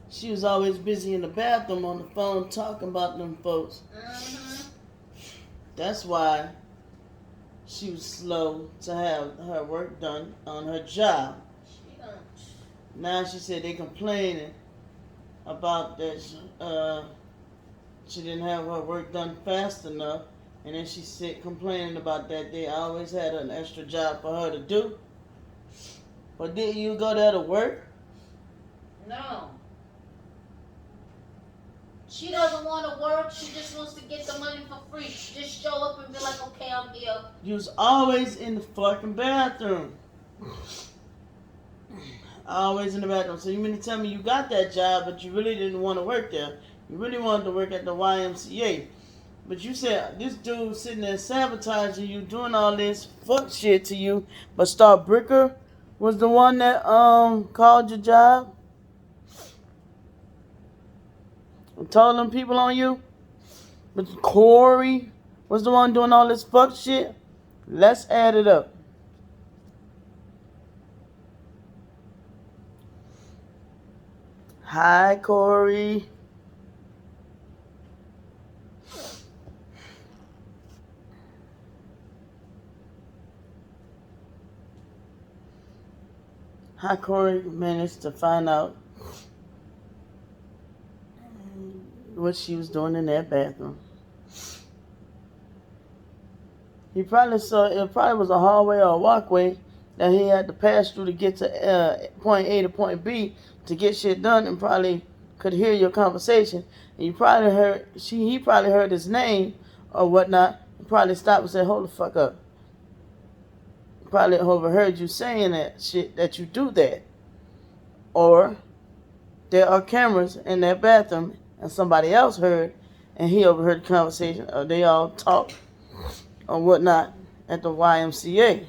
She was always busy in the bathroom on the phone talking about them folks. That's why she was slow to have her work done on her job. Now she said they complaining about that she didn't have her work done fast enough, and then she said complaining about that they always had an extra job for her to do. But didn't you go there to work? No. She doesn't want to work. She just wants to get the money for free. Just show up and be like, okay, I'm here. You was always in the fucking bathroom. Always in the bathroom. So you mean to tell me you got that job, but you really didn't want to work there? You really wanted to work at the YMCA. But you said this dude sitting there sabotaging you, doing all this fuck shit to you. But Star Bricker was the one that called your job and told them people on you. But Corey was the one doing all this fuck shit. Let's add it up. Hi, Corey. Hi, Corey managed to find out what she was doing in that bathroom. He probably saw it probably was a hallway or a walkway that he had to pass through to get to point A to point B to get shit done, and probably could hear your conversation. And you probably heard he probably heard his name or whatnot, and probably stopped and said, "Hold the fuck up." Probably overheard you saying that shit, that you do that. Or there are cameras in that bathroom and somebody else heard and he overheard the conversation, or they all talk or whatnot at the YMCA.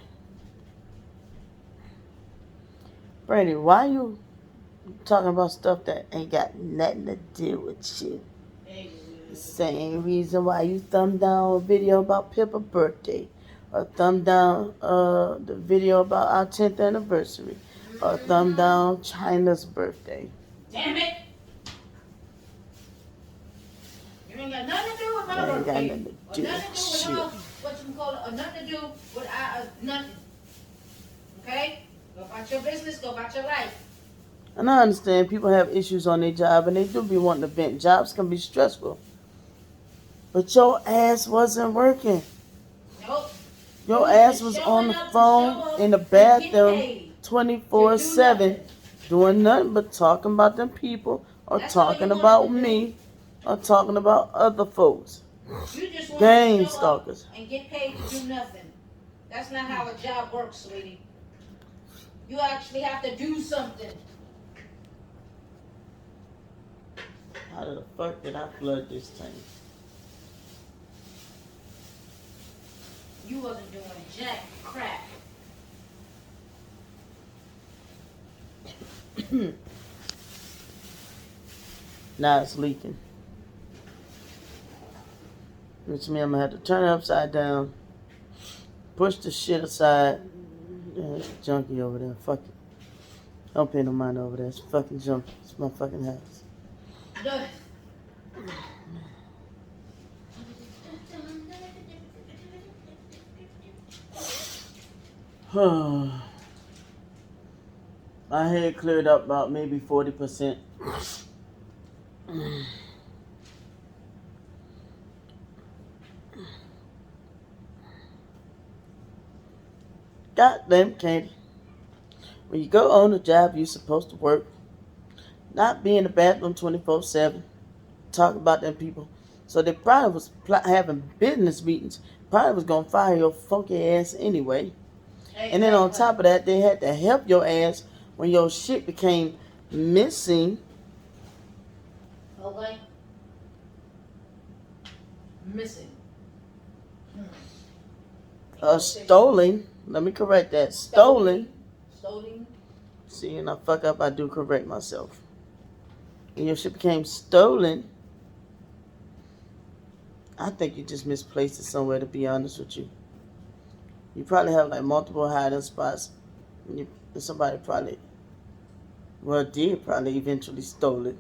Brady, why you talking about stuff that ain't got nothing to do with you? The same reason why you thumb down a video about Pippa's birthday, or thumb down the video about our 10th anniversary, or thumb down China's birthday. Damn it! You ain't got nothing to do with my birthday. Ain't got nothing to do with shit. What you call it? Or nothing to do with nothing. Okay? Go about your business. Go about your life. And I understand people have issues on their job, and they do be wanting to vent. Jobs can be stressful. But your ass wasn't working. Nope. Your ass was on the phone in the bathroom 24/7 doing nothing but talking about them people, or talking about me, or talking about other folks. You just want Gang to show stalkers. Up and get paid to do nothing. That's not how a job works, sweetie. You actually have to do something. How the fuck did I flood this tank? You wasn't doing jack crap. Now it's leaking. Which means I'm going to have to turn it upside down, push the shit aside. Yeah, it's junky over there. Fuck it. Don't pay no mind over there. It's fucking junky. It's my fucking house. My head cleared up about maybe 40%. Goddamn, Candy. When you go on a job, you're supposed to work. Not be in the bathroom 24/7. Talk about them people. So they probably was having business meetings. Probably was going to fire your funky ass anyway. And then on top of that, they had to help your ass when your shit became missing. Okay. Missing. Stolen. Let me correct that. Stolen. Stolen. See, and I fuck up, I do correct myself. And your shit became stolen. I think you just misplaced it somewhere, to be honest with you. You probably have like multiple hiding spots. And somebody probably Well, did probably eventually stole it.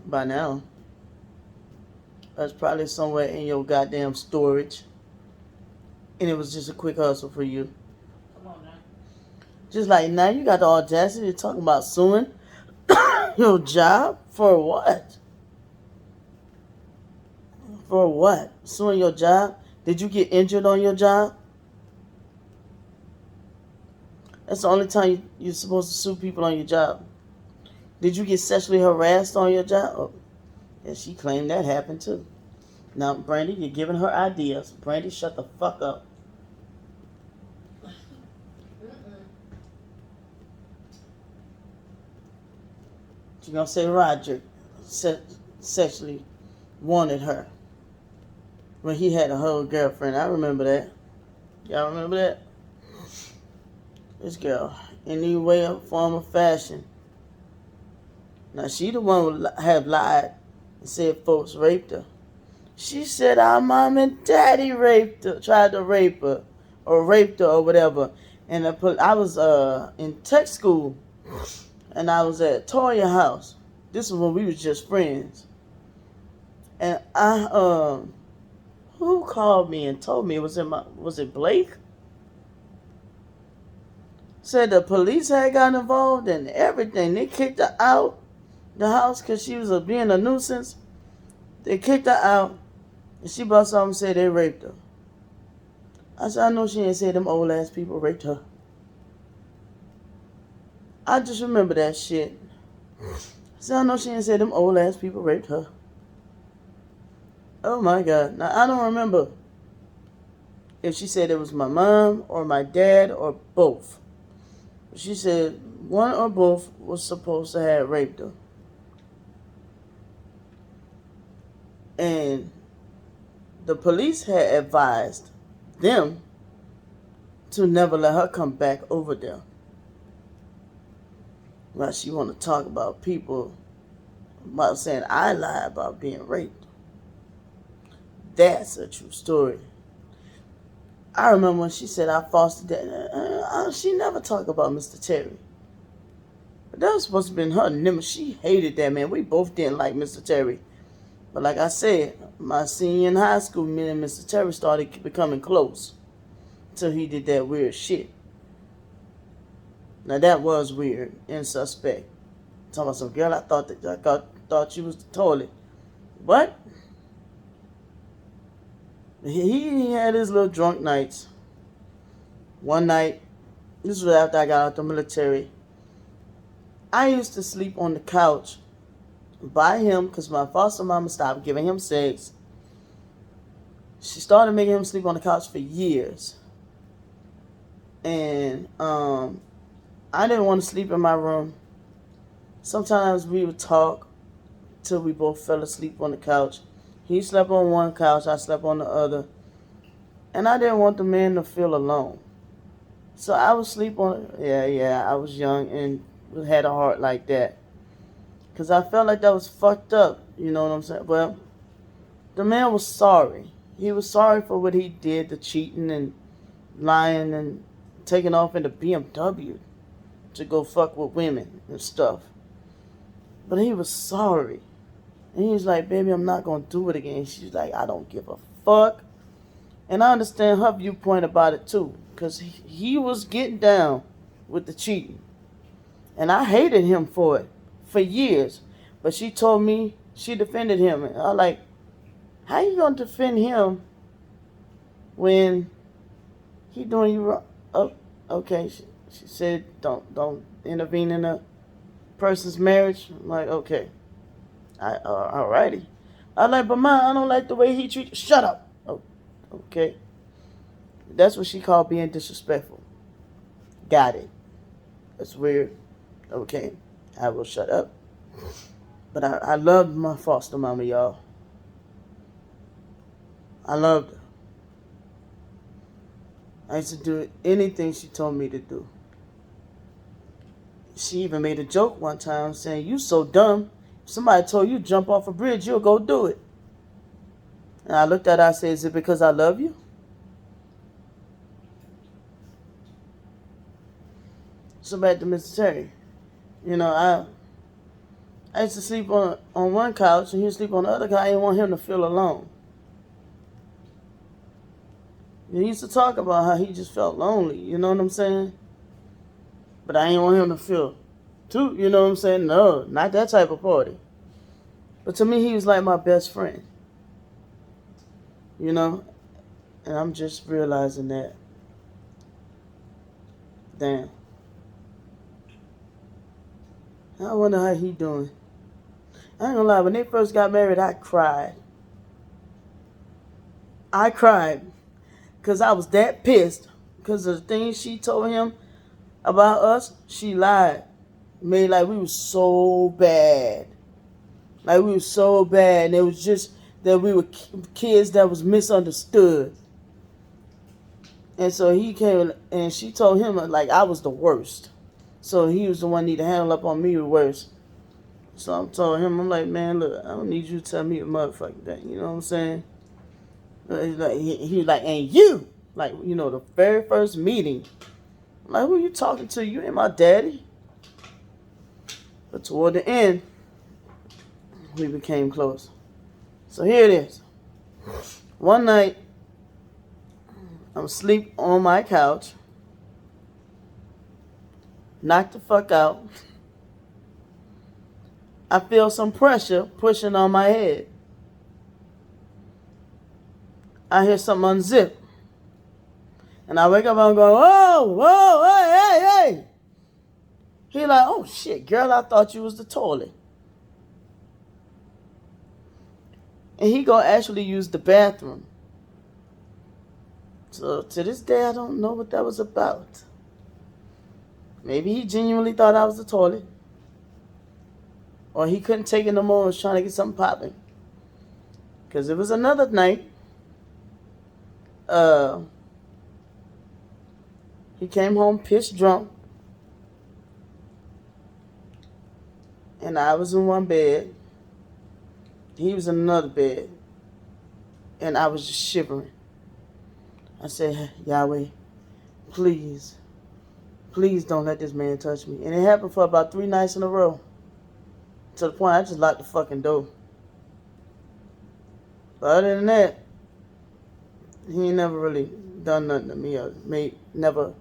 By now. That's probably somewhere in your goddamn storage. And it was just a quick hustle for you. Come on now. Just like now you got the audacity to talk about suing your job for what? For what? Suing your job? Did you get injured on your job? That's the only time you're supposed to sue people on your job. Did you get sexually harassed on your job? Oh, yeah, she claimed that happened too. Now, Brandy, you're giving her ideas. Brandy, shut the fuck up. She's gonna say Roger sexually wanted her when he had a whole girlfriend. I remember that. Y'all remember that? This girl, in any way, form, or fashion. Now, she the one who have lied and said folks raped her. She said our mom and daddy raped her, tried to rape her, or raped her, or whatever. And I was in tech school, and I was at Toya house. This was when we was just friends. And who called me and told me was it Blake? Said the police had got involved and everything. They kicked her out the house because she was being a nuisance. They kicked her out, and she brought something and said they raped her. I said, I know she ain't said them old ass people raped her. I just remember that shit. I said, I know she ain't said them old ass people raped her. Oh my God. Now, I don't remember if she said it was my mom or my dad or both. She said one or both was supposed to have raped her. And the police had advised them to never let her come back over there. Now she want to talk about people about saying I lie about being raped. That's a true story. I remember when she said I fostered that. She never talked about Mr. Terry. But that was supposed to have been her nemesis. She hated that man. We both didn't like Mr. Terry. But like I said, my senior in high school, me and Mr. Terry started becoming close. Until he did that weird shit. Now that was weird and suspect. Talking about some girl, I thought she was the toilet. What? He had his little drunk nights. One night, this was after I got out the military, I used to sleep on the couch by him because my foster mama stopped giving him sex. She started making him sleep on the couch for years. And I didn't want to sleep in my room. Sometimes we would talk till we both fell asleep on the couch. He slept on one couch, I slept on the other. And I didn't want the man to feel alone. So I would sleep on, I was young and had a heart like that. Because I felt like that was fucked up, you know what I'm saying? Well, the man was sorry. He was sorry for what he did, the cheating and lying and taking off in the BMW to go fuck with women and stuff. But he was sorry. And he was like, baby, I'm not going to do it again. She's like, I don't give a fuck. And I understand her viewpoint about it too. Because he was getting down with the cheating. And I hated him for it for years. But she told me she defended him. And I was like, how you going to defend him when he doing you wrong? Oh, okay. She said, don't intervene in a person's marriage. I'm like, okay. Alrighty. I like, but ma, I don't like the way he treats you. Shut up. Oh, okay. That's what she called being disrespectful. Got it. That's weird. Okay. I will shut up. But I loved my foster mama, y'all. I loved her. I used to do anything she told me to do. She even made a joke one time saying, you so dumb. If somebody told you to jump off a bridge, you'll go do it. And I looked at her, I said, is it because I love you? So back to Mr. Terry. You know, I used to sleep on one couch and he would sleep on the other couch. I didn't want him to feel alone. He used to talk about how he just felt lonely, you know what I'm saying? But I didn't want him to feel too, you know what I'm saying? No, not that type of party. But to me, he was like my best friend. You know? And I'm just realizing that. Damn. I wonder how he doing. I ain't gonna lie, when they first got married, I cried. I cried. Because I was that pissed. Because of the things she told him about us, she lied. Made like we was so bad. Like we were so bad. And it was just that we were kids that was misunderstood. And so he came and she told him like I was the worst. So he was the one need to handle up on me the worst. So I told him, I'm like, man, look, I don't need you to tell me a motherfucking thing. You know what I'm saying? He was like, and you, like, you know, the very first meeting. I'm like, who you talking to? You ain't my daddy. But toward the end, we became close. So here it is. One night, I'm asleep on my couch. Knocked the fuck out. I feel some pressure pushing on my head. I hear something unzip. And I wake up and I'm going, whoa, whoa, hey, hey, hey. He like, oh shit, girl, I thought you was the toilet. And he go actually use the bathroom. So to this day, I don't know what that was about. Maybe he genuinely thought I was the toilet. Or he couldn't take it no more and was trying to get something popping. Because it was another night. He came home pissed drunk. And I was in one bed. He was in another bed. And I was just shivering. I said, Yahweh, please don't let this man touch me. And it happened for about 3 nights in a row. To the point I just locked the fucking door. But other than that, he ain't never really done nothing to me or never.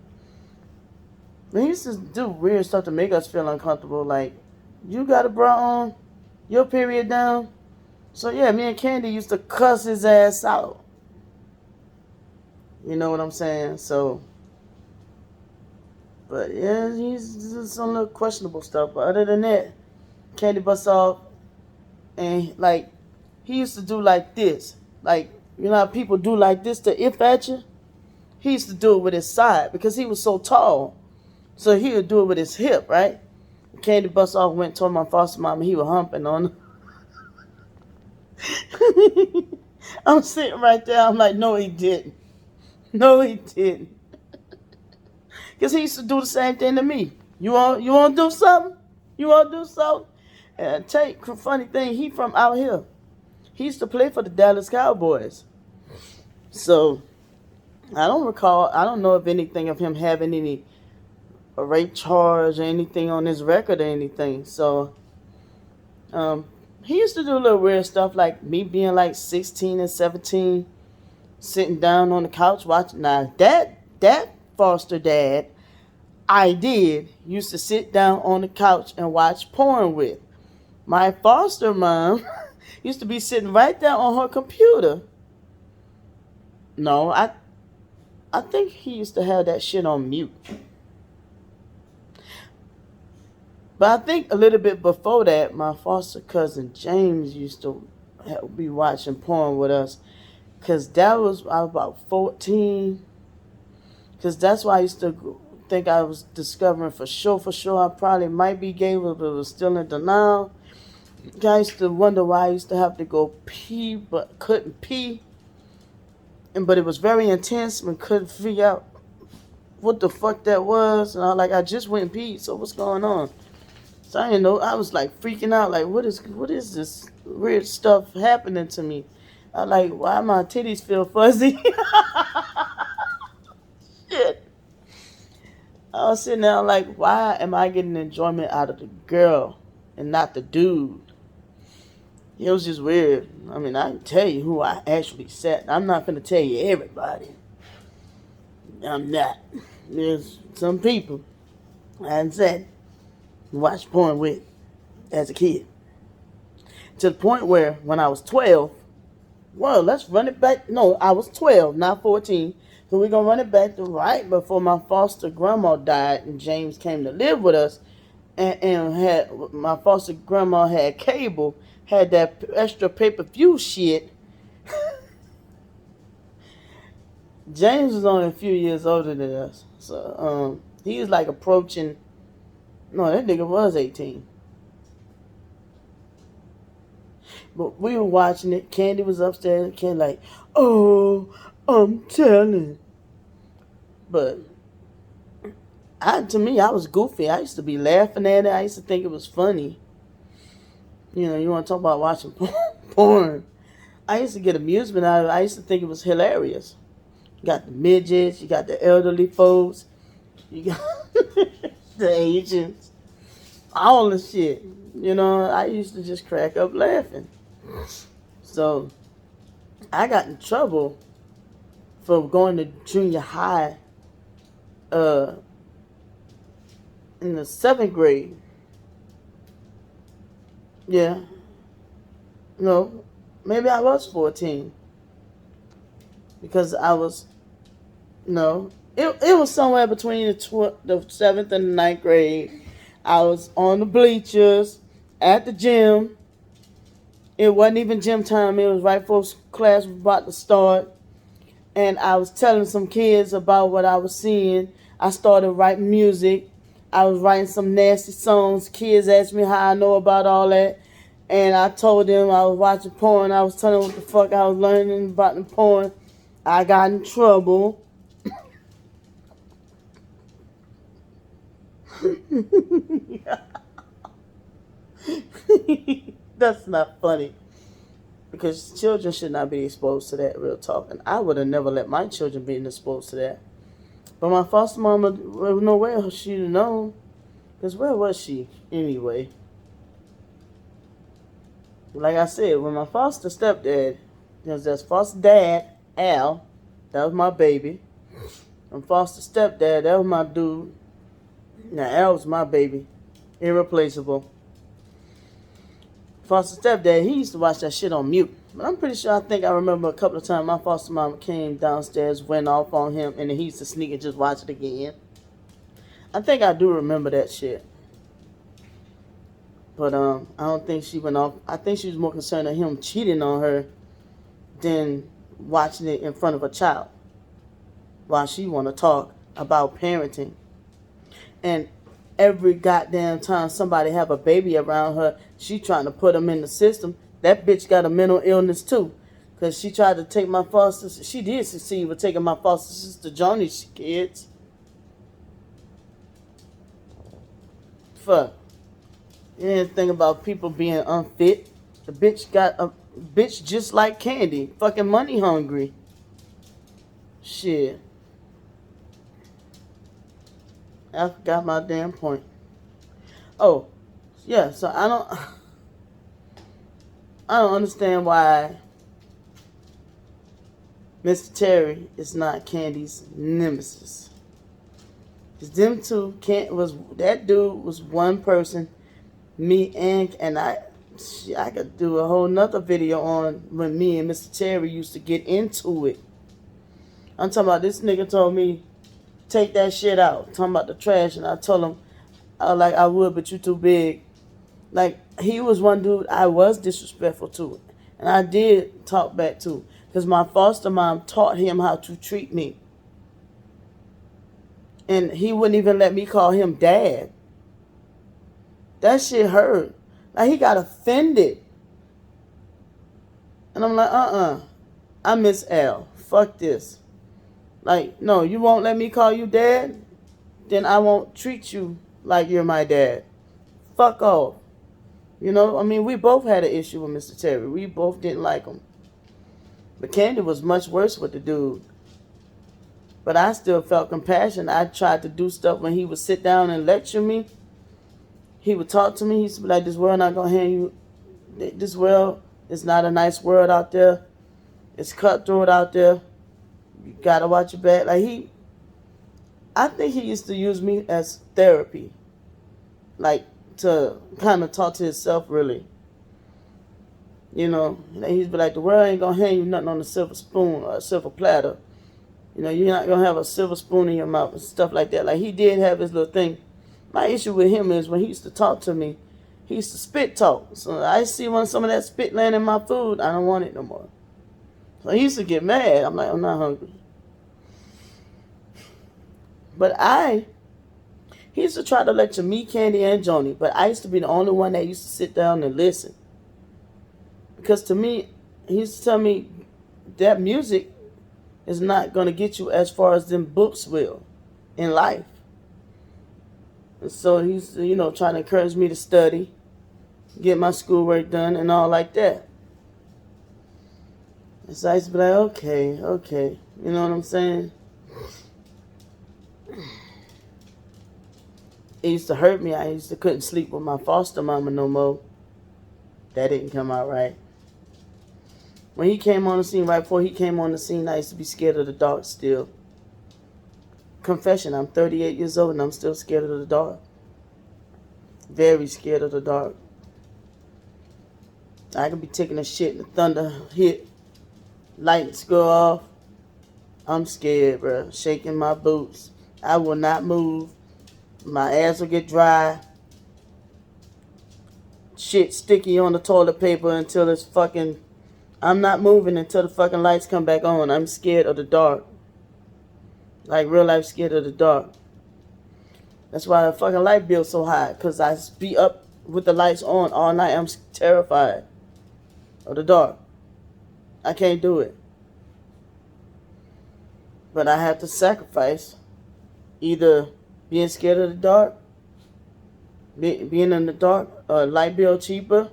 He used to do weird stuff to make us feel uncomfortable. Like, you got a bra on, your period down. So yeah, me and Candy used to cuss his ass out. You know what I'm saying? So, but yeah, he's just some little questionable stuff. But other than that, Candy busts off, and like, he used to do like this. Like, you know how people do like this to if at you? He used to do it with his side because he was so tall. So he would do it with his hip, right? Candy busts off, went and told my foster mom he was humping on her. I'm sitting right there. I'm like, no, he didn't. No, he didn't. Because he used to do the same thing to me. You want to do something? You want to do something? And I tell you, the funny thing, he from out here. He used to play for the Dallas Cowboys. So, I don't know of anything of him having any rape charge or anything on his record or anything. So, he used to do a little weird stuff like me being like 16 and 17, sitting down on the couch watching. Now, that foster dad I used to sit down on the couch and watch porn with. My foster mom used to be sitting right there on her computer. No, I think he used to have that shit on mute. But I think a little bit before that, my foster cousin James used to be watching porn with us. Because I was about 14. Because that's why I used to think I was discovering for sure I probably might be gay, but was still in denial. I used to wonder why I used to have to go pee, but couldn't pee. But it was very intense and couldn't figure out what the fuck that was. And I just went and peed, so what's going on? So I was like freaking out, like what is this weird stuff happening to me? I'm like, why my titties feel fuzzy? Shit. I was sitting there like, why am I getting enjoyment out of the girl and not the dude? It was just weird. I mean, I can tell you who I actually sat. I'm not going to tell you everybody. I'm not. There's some people I hadn't sat and watched porn with as a kid. To the point where when I was 12, well, let's run it back. No, I was 12, not 14. So we're going to run it back to right before my foster grandma died and James came to live with us. And had my foster grandma had cable, had that extra pay-per-view shit. James was only a few years older than us. So he was like approaching, no, that nigga was 18. But we were watching it. Candy was upstairs. And Candy like, oh, I'm telling. But to me, I was goofy. I used to be laughing at it. I used to think it was funny. You know, you want to talk about watching porn. I used to get amusement out of it. I used to think it was hilarious. You got the midgets. You got the elderly folks. You got the Asians. All the shit. You know, I used to just crack up laughing. So, I got in trouble for going to junior high in the 7th grade. Yeah. No, maybe I was 14. Because I was, no, it was somewhere between the 7th and the 9th grade. I was on the bleachers at the gym. It wasn't even gym time. It was right before class was about to start. And I was telling some kids about what I was seeing. I started writing music. I was writing some nasty songs. Kids asked me how I know about all that. And I told them I was watching porn. I was telling them what the fuck I was learning about the porn. I got in trouble. That's not funny. Because children should not be exposed to that, real talk. And I would have never let my children be exposed to that. But my foster mama, there was no way she'd have known. Because where was she anyway? Like I said, when my foster stepdad, that's foster dad, Al, that was my baby. And foster stepdad, that was my dude. Now Al was my baby. Irreplaceable. Foster stepdad, he used to watch that shit on mute. But I'm pretty sure, I remember a couple of times my foster mama came downstairs, went off on him, and then he used to sneak and just watch it again. I think I do remember that shit. But I don't think she went off. I think she was more concerned of him cheating on her than watching it in front of a child while she want to talk about parenting. And every goddamn time somebody have a baby around her, she trying to put them in the system. That bitch got a mental illness too. Because she tried to take my foster... She did succeed with taking my foster sister Joni's kids. Fuck. You didn't think about people being unfit. The bitch got a bitch just like Candy. Fucking money hungry. Shit. I forgot my damn point. Oh, yeah, so I don't understand why Mr. Terry is not Candy's nemesis. Cause them two that dude was one person. Me and I could do a whole nother video on when me and Mr. Terry used to get into it. I'm talking about this nigga told me, take that shit out. Talking about the trash, and I told him, I would, but you too big. Like, he was one dude I was disrespectful to. And I did talk back to. Because my foster mom taught him how to treat me. And he wouldn't even let me call him dad. That shit hurt. Like, he got offended. And I'm like, I miss Al. Fuck this. Like, no, you won't let me call you dad? Then I won't treat you like you're my dad. Fuck off. You know, I mean, we both had an issue with Mr. Terry. We both didn't like him. But Candy was much worse with the dude. But I still felt compassion. I tried to do stuff when he would sit down and lecture me. He would talk to me. He used to be like, this world not going to hand you. This world is not a nice world out there. It's cutthroat out there. You got to watch your back. Like I think he used to use me as therapy. Like to kind of talk to himself really. You know, he'd be like, the world ain't going to hand you nothing on a silver spoon or a silver platter. You know, you're not going to have a silver spoon in your mouth and stuff like that. Like, he did have his little thing. My issue with him is when he used to talk to me, he used to spit talk. So I see when some of that spit land in my food, I don't want it no more. So he used to get mad. I'm like, I'm not hungry. But he used to try to lecture me, Candy, and Joni. But I used to be the only one that used to sit down and listen. Because to me, he used to tell me that music is not going to get you as far as them books will in life. And so he's, you know, trying to encourage me to study, get my schoolwork done and all like that. And so I used to be like, okay. You know what I'm saying? It used to hurt me. I couldn't sleep with my foster mama no more. That didn't come out right. When he came on the scene, right before he came on the scene, I used to be scared of the dark still. Confession, I'm 38 years old and I'm still scared of the dark. Very scared of the dark. I could be taking a shit and the thunder hit, lights go off. I'm scared, bro. Shaking my boots. I will not move. My ass will get dry. Shit sticky on the toilet paper until it's fucking... I'm not moving until the fucking lights come back on. I'm scared of the dark. Like real life scared of the dark. That's why the fucking light bill's so high. Because I be up with the lights on all night. I'm terrified of the dark. I can't do it. But I have to sacrifice either being scared of the dark, being in the dark, light bill cheaper,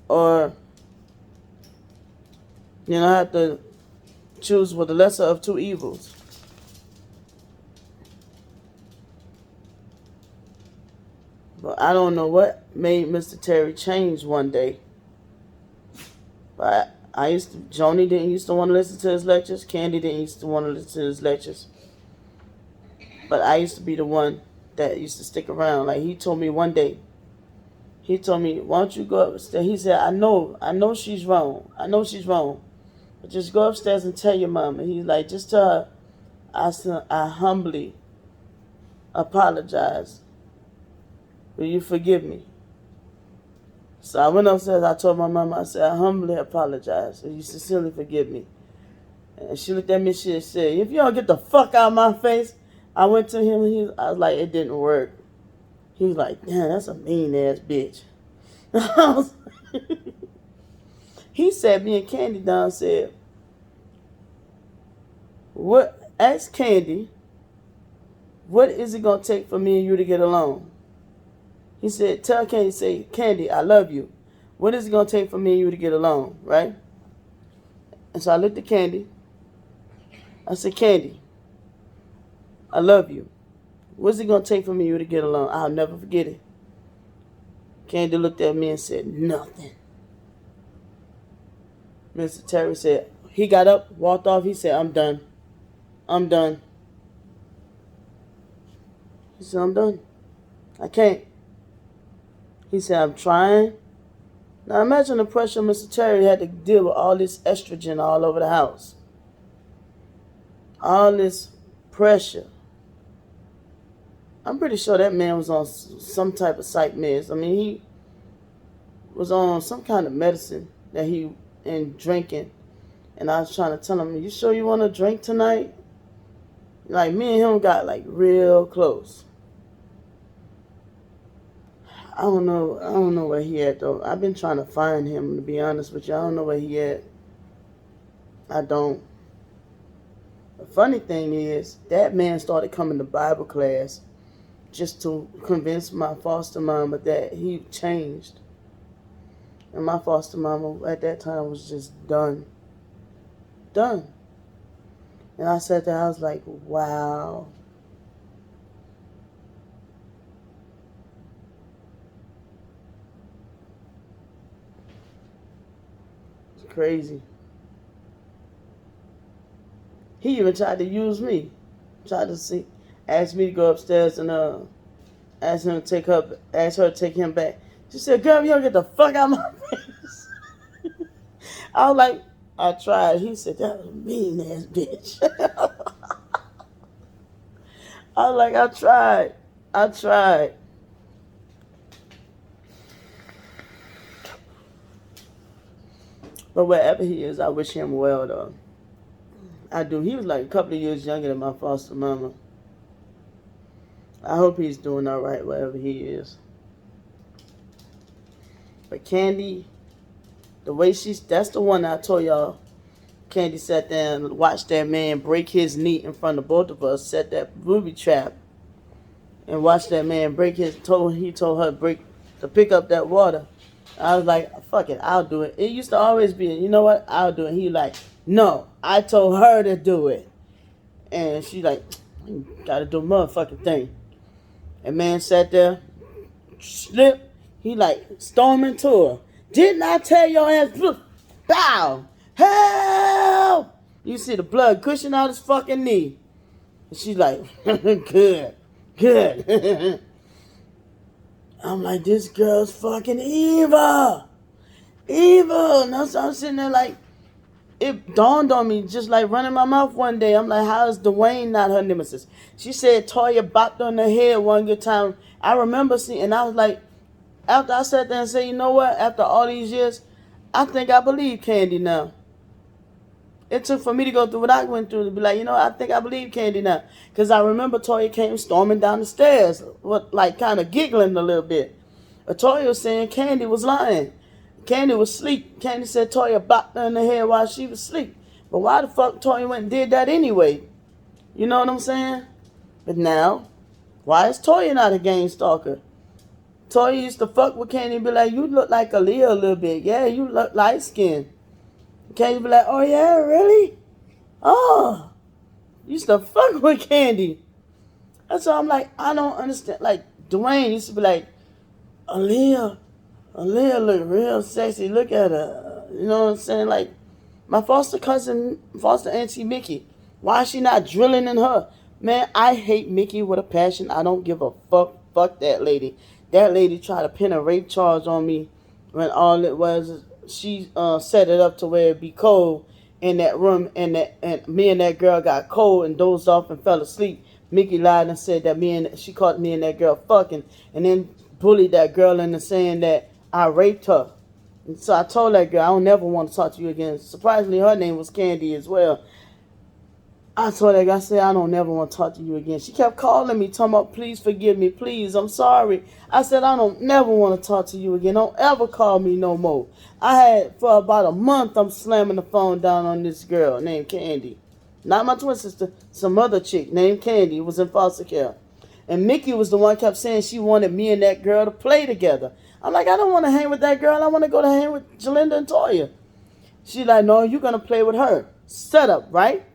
or... You know, I have to choose with the lesser of two evils. But I don't know what made Mr. Terry change one day. But Joni didn't used to want to listen to his lectures. Candy didn't used to want to listen to his lectures. But I used to be the one that used to stick around. Like he told me one day, why don't you go upstairs? He said, I know she's wrong. But just go upstairs and tell your mom. And he's like, just tell her, I humbly apologize. Will you forgive me? So I went upstairs. I told my mom, I said, I humbly apologize. Will you sincerely forgive me? And she looked at me and she said, if you don't get the fuck out of my face. I went to him and I was like, it didn't work. He was like, damn, that's a mean ass bitch. He sat me and Candy down and said, ask Candy, what is it going to take for me and you to get along? He said, tell Candy, say, Candy, I love you. What is it going to take for me and you to get along, right? And so I looked at Candy. I said, Candy, I love you. What's it going to take for me and you to get along? I'll never forget it. Candy looked at me and said, nothing. Mr. Terry said, he got up, walked off. He said, I'm done. He said, I'm done. I can't. He said, I'm trying. Now imagine the pressure Mr. Terry had to deal with all this estrogen all over the house. All this pressure. I'm pretty sure that man was on some type of psych meds. I mean, he was on some kind of medicine that he and drinking. And I was trying to tell him, you sure you want to drink tonight? Like, me and him got, like, real close. I don't know where he at, though. I've been trying to find him, to be honest with you. I don't know where he at. I don't. The funny thing is, that man started coming to Bible class just to convince my foster mama that he changed. And my foster mama at that time was just done. done. And I sat there, I was like, wow. It's crazy. He even tried to use me. Tried to ask me to go upstairs and ask her to take him back. She said, girl, you don't get the fuck out of my face. I was like, I tried. He said, that was a mean ass bitch. I was like, I tried. But wherever he is, I wish him well, though. I do. He was like a couple of years younger than my foster mama. I hope he's doing all right wherever he is. But Kandi, the way that's the one I told y'all. Kandi sat there and watched that man break his knee in front of both of us, set that booby trap, and watched that man break he told her to pick up that water. I was like, fuck it, I'll do it. It used to always be, you know what, I'll do it. He like, no, I told her to do it. And she like, you gotta do a motherfucking thing. And man sat there, slipped, he like storming to her. Didn't I tell your ass, bow, help! You see the blood gushing out his fucking knee. And she's like, good. I'm like, this girl's fucking evil. Now so I'm sitting there like, it dawned on me just like running my mouth one day. I'm like, how is Dwayne not her nemesis? She said Toya bopped on the head one good time. I remember seeing, and I was like, after I sat there and said, you know what? After all these years, I think I believe Kandi now. It took for me to go through what I went through to be like, you know, I think I believe Kandi now. Because I remember Toya came storming down the stairs, like kind of giggling a little bit. But Toya was saying Kandi was lying. Kandi was asleep. Kandi said Toya bopped her in the head while she was asleep. But why the fuck Toya went and did that anyway? You know what I'm saying? But now, why is Toya not a gang stalker? Toya used to fuck with Kandi and be like, you look like Aaliyah a little bit. Yeah, you look light skinned. Kandi be like, oh yeah, really? Oh, used to fuck with Kandi. That's why I'm like, I don't understand. Like, Dwayne used to be like, Aaliyah look real sexy. Look at her. You know what I'm saying? Like, my foster auntie Mickey. Why is she not drilling in her? Man, I hate Mickey with a passion. I don't give a fuck. Fuck that lady. That lady tried to pin a rape charge on me when all it was, she set it up to where it'd be cold in that room, and me and that girl got cold and dozed off and fell asleep. Mickey lied and said that she caught me and that girl fucking, and then bullied that girl into saying that I raped her. And so I told that girl, I don't never want to talk to you again. Surprisingly, her name was Kandi as well. I told that guy, I said, I don't never want to talk to you again. She kept calling me, talking about, please forgive me, please, I'm sorry. I said, I don't never want to talk to you again. Don't ever call me no more. For about a month, I'm slamming the phone down on this girl named Kandi. Not my twin sister, some other chick named Kandi was in foster care. And Mickey was the one kept saying she wanted me and that girl to play together. I'm like, I don't want to hang with that girl. I want to go to hang with Jalinda and Toya. She's like, no, you're going to play with her. Set up, right?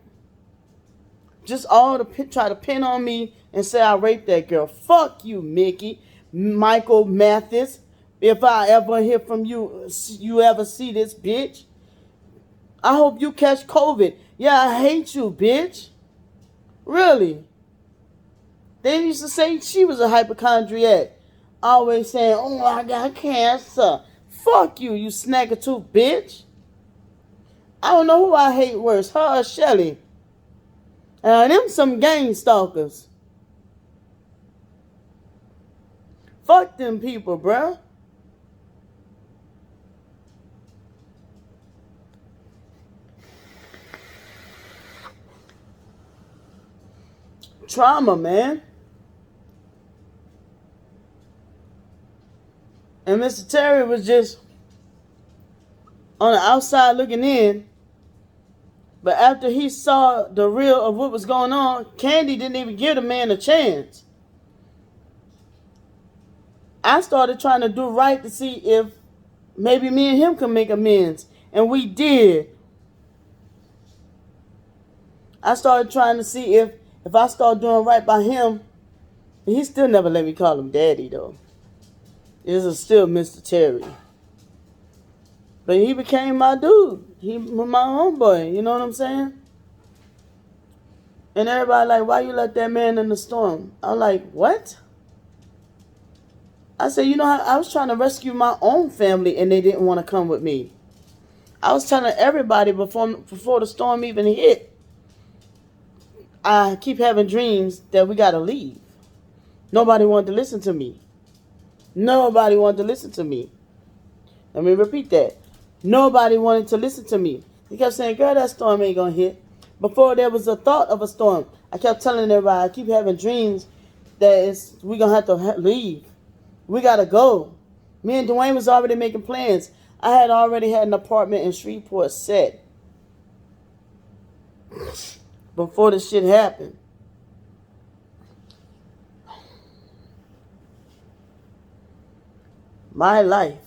Just all to try to pin on me and say I raped that girl. Fuck you, Mickey. Michael Mathis. If I ever hear from you, you ever see this bitch, I hope you catch COVID. Yeah, I hate you, bitch. Really. They used to say she was a hypochondriac. Always saying, oh, I got cancer. Fuck you, you snagger-tooth bitch. I don't know who I hate worse, her or Shelly. Them some gang stalkers. Fuck them people, bruh. Trauma, man. And Mr. Terry was just on the outside looking in. But after he saw the real of what was going on, Kandi didn't even give the man a chance. I started trying to do right to see if maybe me and him could make amends. And we did. I started trying to see if I start doing right by him. He still never let me call him daddy, though. This is still Mr. Terry. But he became my dude. He was my homeboy. You know what I'm saying? And everybody like, why you let that man in the storm? I'm like, what? I said, you know how I was trying to rescue my own family and they didn't want to come with me. I was telling everybody before the storm even hit, I keep having dreams that we got to leave. Nobody wanted to listen to me. Nobody wanted to listen to me. Let me repeat that. Nobody wanted to listen to me. He kept saying, girl, that storm ain't going to hit. Before there was a thought of a storm, I kept telling everybody, I keep having dreams that we're going to have to leave. We got to go. Me and Dwayne was already making plans. I had already had an apartment in Shreveport set before this shit happened. My life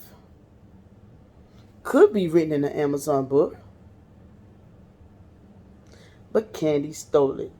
could be written in an Amazon book, but Candy stole it.